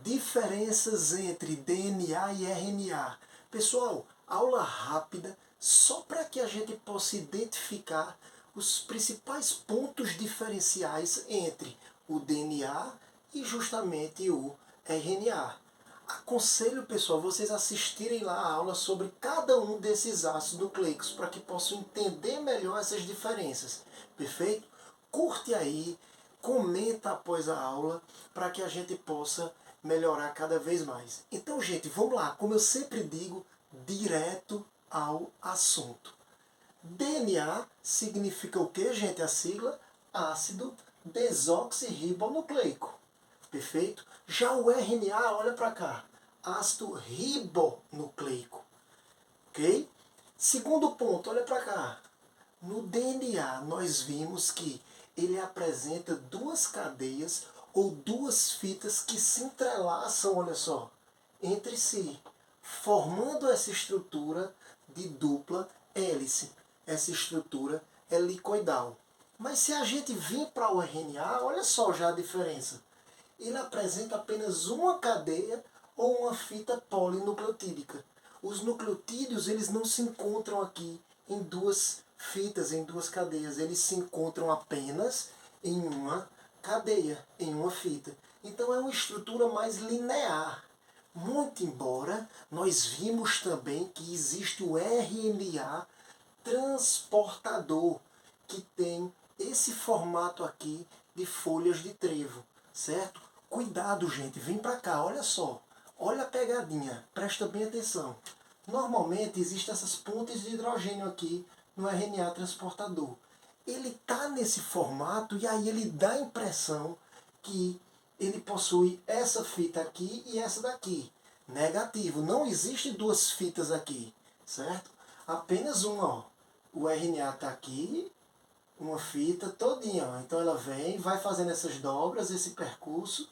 Diferenças entre DNA e RNA. Pessoal, aula rápida só para que a gente possa identificar os principais pontos diferenciais entre o DNA e justamente o RNA. Aconselho, pessoal, vocês assistirem lá a aula sobre cada um desses ácidos nucleicos para que possam entender melhor essas diferenças. Perfeito? Curte aí, comenta após a aula para que a gente possa melhorar cada vez mais. Então, gente, vamos lá. Como eu sempre digo, direto ao assunto. DNA significa o que, gente? A sigla ácido desoxirribonucleico. Perfeito? Já o RNA, olha para cá, ácido ribonucleico. Ok? Segundo ponto, olha para cá. No DNA, nós vimos que ele apresenta duas cadeias ou duas fitas que se entrelaçam, olha só, entre si, formando essa estrutura de dupla hélice. Essa estrutura helicoidal. Mas se a gente vir para o RNA, olha só já a diferença. Ele apresenta apenas uma cadeia ou uma fita polinucleotídica. Os nucleotídeos eles não se encontram aqui em duas fitas, em duas cadeias. Eles se encontram apenas em uma cadeia, em uma fita. Então é uma estrutura mais linear. Muito embora nós vimos também que existe o RNA transportador, que tem esse formato aqui de folhas de trevo, certo? Cuidado, gente, vem para cá, olha só. Olha a pegadinha, presta bem atenção. Normalmente existem essas pontes de hidrogênio aqui no RNA transportador. Ele está nesse formato e aí ele dá a impressão que ele possui essa fita aqui e essa daqui. Negativo, não existe duas fitas aqui, certo? Apenas uma, ó. O RNA está aqui, uma fita todinha, ó. Então ela vem, vai fazendo essas dobras, esse percurso,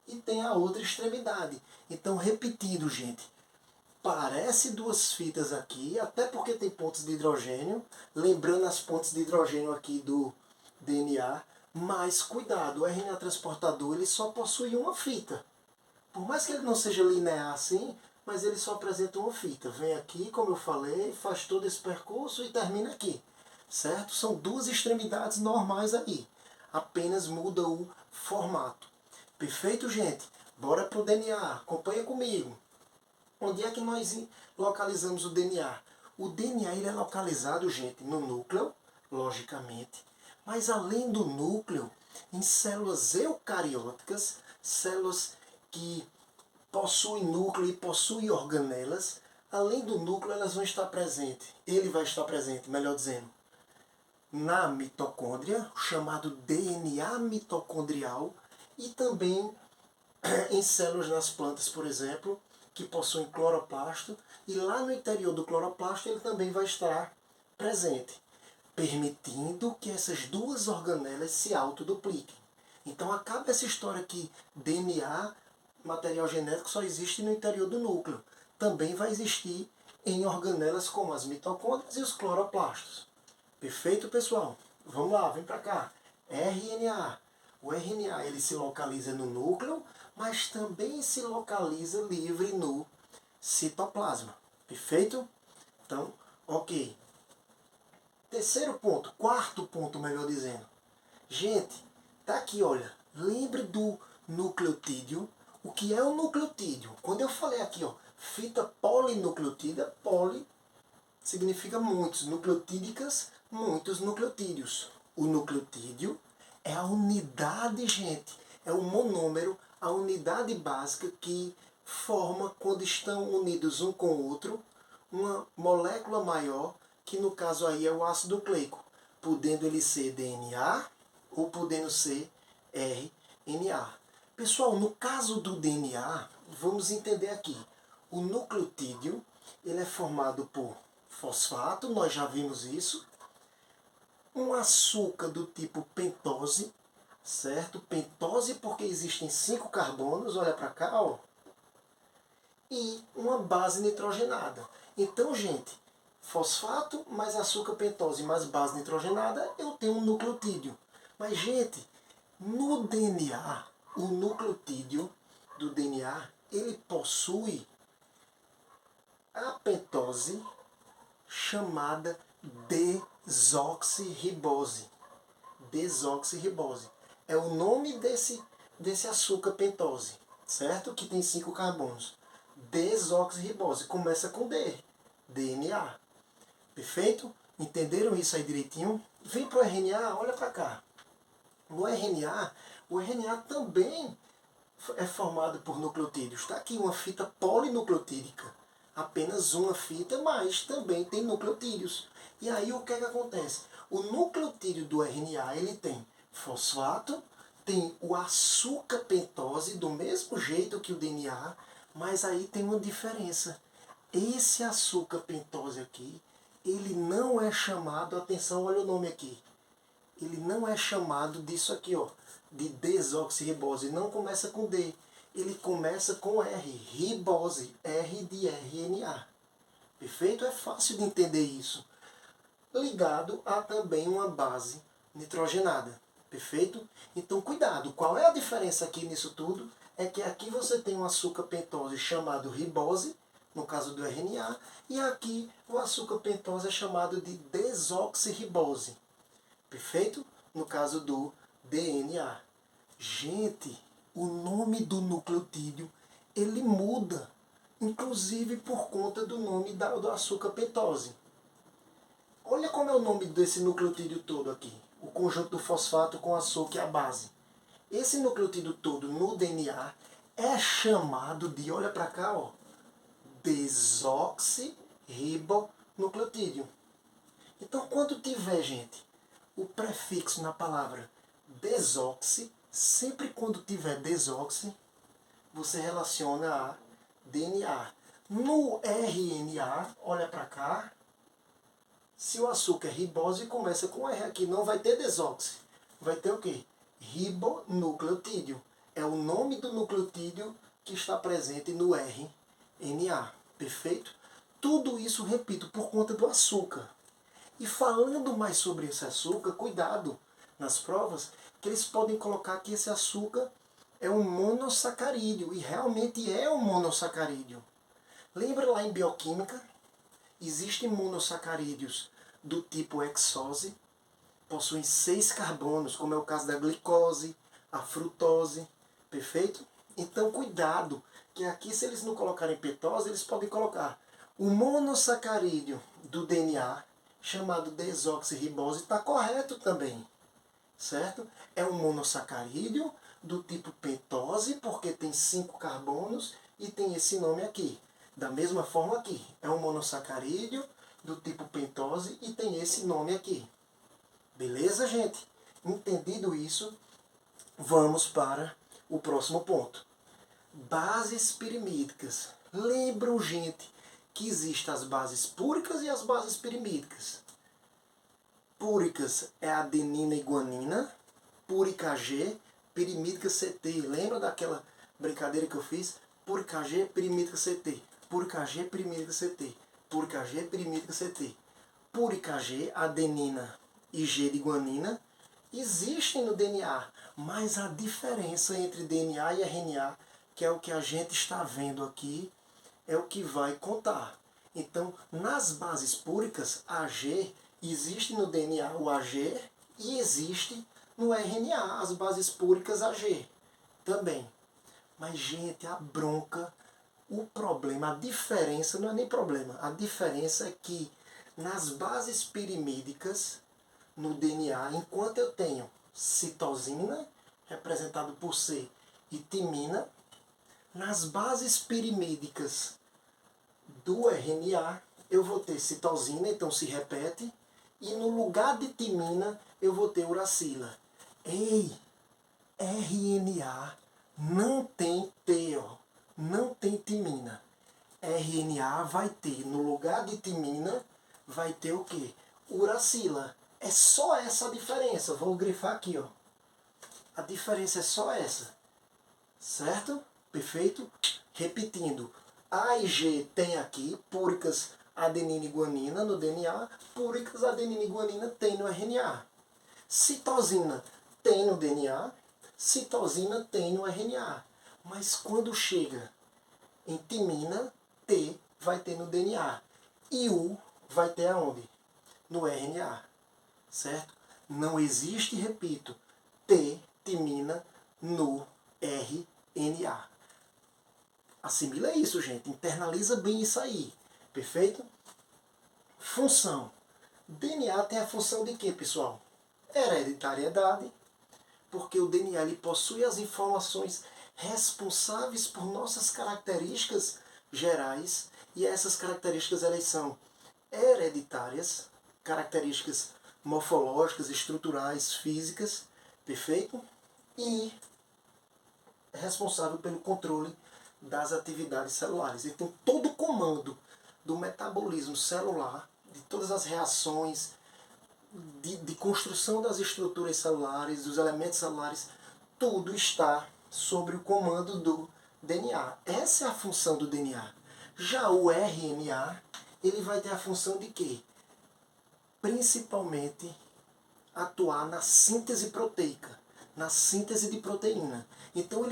e tem a outra extremidade. Então, repetindo, gente, parece duas fitas aqui, até porque tem pontos de hidrogênio, lembrando as pontes de hidrogênio aqui do DNA, mas cuidado, o RNA transportador ele só possui uma fita. Por mais que ele não seja linear assim, mas ele só apresenta uma fita. Vem aqui, como eu falei, faz todo esse percurso e termina aqui. Certo? São duas extremidades normais aí. Apenas muda o formato. Perfeito, gente? Bora pro DNA. Acompanha comigo. Onde é que nós localizamos o DNA? O DNA ele é localizado, gente, no núcleo, logicamente. Mas além do núcleo, em células eucarióticas, células que possuem núcleo e possuem organelas, além do núcleo elas vão estar presentes. Ele vai estar presente, melhor dizendo, na mitocôndria, chamado DNA mitocondrial, e também em células nas plantas, por exemplo, que possuem cloroplasto, e lá no interior do cloroplasto ele também vai estar presente, permitindo que essas duas organelas se autodupliquem. Então acaba essa história que DNA, material genético, só existe no interior do núcleo. Também vai existir em organelas como as mitocôndrias e os cloroplastos. Perfeito, pessoal? Vamos lá, vem para cá. RNA. O RNA ele se localiza no núcleo, mas também se localiza livre no citoplasma. Perfeito? Então, ok. Terceiro ponto, quarto ponto, melhor dizendo. Gente, tá aqui, olha. Lembre do nucleotídeo. O que é o nucleotídeo? Quando eu falei aqui, ó, fita polinucleotídea, poli significa muitos, nucleotídicas, muitos nucleotídeos. O nucleotídeo é a unidade, gente, é o monômero, a unidade básica que forma, quando estão unidos um com o outro, uma molécula maior, que no caso aí é o ácido nucleico, podendo ele ser DNA ou podendo ser RNA. Pessoal, no caso do DNA, vamos entender aqui, o nucleotídeo ele é formado por fosfato, nós já vimos isso, um açúcar do tipo pentose, certo? Pentose porque existem 5 carbonos, olha para cá, ó, e uma base nitrogenada. Então, gente, fosfato mais açúcar pentose mais base nitrogenada, eu tenho um nucleotídeo. Mas, gente, no DNA, o nucleotídeo do DNA, ele possui a pentose chamada desoxirribose. Desoxirribose. É o nome desse açúcar pentose, certo? Que tem 5 carbonos. Desoxirribose. Começa com D. DNA. Perfeito? Entenderam isso aí direitinho? Vem para o RNA, olha para cá. No RNA, o RNA também é formado por nucleotídeos. Está aqui uma fita polinucleotídica. Apenas uma fita, mas também tem nucleotídeos. E aí o que é que acontece? O nucleotídeo do RNA, ele tem fosfato, tem o açúcar pentose, do mesmo jeito que o DNA, mas aí tem uma diferença. Esse açúcar pentose aqui, ele não é chamado, atenção, olha o nome aqui, ele não é chamado disso aqui, ó, de desoxirribose, não começa com D, ele começa com R, ribose, R de RNA. Perfeito? É fácil de entender isso. Ligado a também uma base nitrogenada. Perfeito? Então, cuidado. Qual é a diferença aqui nisso tudo? É que aqui você tem um açúcar pentose chamado ribose, no caso do RNA, e aqui o açúcar pentose é chamado de desoxirribose. Perfeito? No caso do DNA. Gente, o nome do nucleotídeo, ele muda, inclusive por conta do nome do açúcar pentose. Olha como é o nome desse nucleotídeo todo aqui. O conjunto do fosfato com açúcar e a base. Esse nucleotídeo todo no DNA é chamado de, olha para cá, ó, desoxirribonucleotídeo. Então, quando tiver, gente, o prefixo na palavra desoxi, sempre quando tiver desoxi, você relaciona a DNA. No RNA, olha para cá, se o açúcar é ribose, começa com R aqui, não vai ter desoxi. Vai ter o quê? Ribonucleotídeo. É o nome do nucleotídeo que está presente no RNA. Perfeito? Tudo isso, repito, por conta do açúcar. E falando mais sobre esse açúcar, cuidado nas provas, que eles podem colocar que esse açúcar é um monossacarídeo, e realmente é um monossacarídeo. Lembra lá em bioquímica? Existem monossacarídeos do tipo hexose, possuem 6 carbonos, como é o caso da glicose, a frutose, perfeito? Então cuidado, que aqui se eles não colocarem pentose, eles podem colocar o monossacarídeo do DNA, chamado desoxirribose, está correto também, certo? É um monossacarídeo do tipo pentose, porque tem 5 carbonos e tem esse nome aqui. Da mesma forma aqui, é um monossacarídeo do tipo pentose e tem esse nome aqui. Beleza, gente? Entendido isso, vamos para o próximo ponto. Bases pirimídicas. Lembram, gente, que existem as bases púricas e as bases pirimídicas. Púricas é adenina e guanina, púrica G, pirimídica CT. Lembra daquela brincadeira que eu fiz? Púrica G, pirimídica CT. Púrica G, pirimídica CT. Púrica G, pirimídica CT. Púrica G, adenina e G de guanina, existem no DNA, mas a diferença entre DNA e RNA, que é o que a gente está vendo aqui, é o que vai contar. Então, nas bases púricas, AG, existe no DNA o AG e existe no RNA as bases púricas AG também. Mas, gente, a bronca, o problema, a diferença, não é nem problema, a diferença é que nas bases pirimídicas, no DNA, enquanto eu tenho citosina, representado por C, e timina, nas bases pirimídicas do RNA, eu vou ter citosina, então se repete, e no lugar de timina, eu vou ter uracila. Ei, RNA não tem T, ó, não tem timina. RNA vai ter, no lugar de timina, vai ter o quê? Uracila. É só essa a diferença. Vou grifar aqui, ó. A diferença é só essa. Certo? Perfeito? Repetindo. A e G tem aqui, púricas adenina e guanina no DNA, púricas adenina e guanina tem no RNA. Citosina tem no DNA, citosina tem no RNA. Mas quando chega em timina, T vai ter no DNA. E U vai ter aonde? No RNA. Certo? Não existe, repito, T, timina, no RNA. Assimila isso, gente. Internaliza bem isso aí. Perfeito? Função. DNA tem a função de quê, pessoal? Hereditariedade, porque o DNA ele possui as informações responsáveis por nossas características gerais, e essas características elas são hereditárias, características morfológicas, estruturais, físicas, perfeito? E responsável pelo controle das atividades celulares. Então, todo o comando do metabolismo celular, de todas as reações, de construção das estruturas celulares, dos elementos celulares, tudo está sobre o comando do DNA. Essa é a função do DNA. Já o RNA, ele vai ter a função de quê? Principalmente atuar na síntese proteica, na síntese de proteína. Então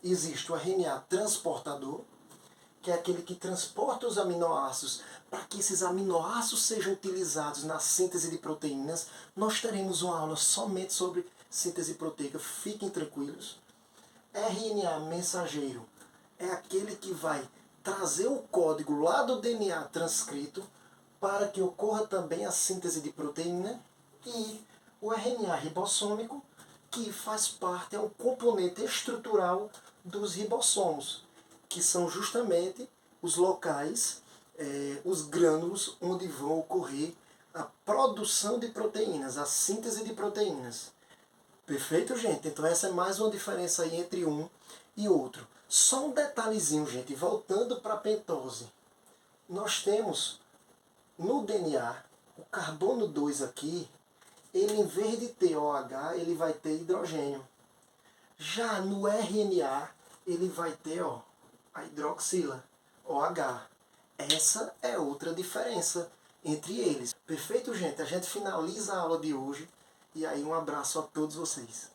existe o RNA transportador, que é aquele que transporta os aminoácidos para que esses aminoácidos sejam utilizados na síntese de proteínas. Nós teremos uma aula somente sobre síntese proteica, fiquem tranquilos. RNA mensageiro é aquele que vai trazer o código lá do DNA transcrito para que ocorra também a síntese de proteína. E o RNA ribossômico, que faz parte, é um componente estrutural dos ribossomos, que são justamente os locais, os grânulos onde vão ocorrer a produção de proteínas, a síntese de proteínas. Perfeito, gente? Então essa é mais uma diferença aí entre um e outro. Só um detalhezinho, gente, voltando para a pentose. Nós temos no DNA, o carbono 2 aqui, ele em vez de ter OH, ele vai ter hidrogênio. Já no RNA, ele vai ter a hidroxila, OH. Essa é outra diferença entre eles. Perfeito, gente? A gente finaliza a aula de hoje. E aí um abraço a todos vocês.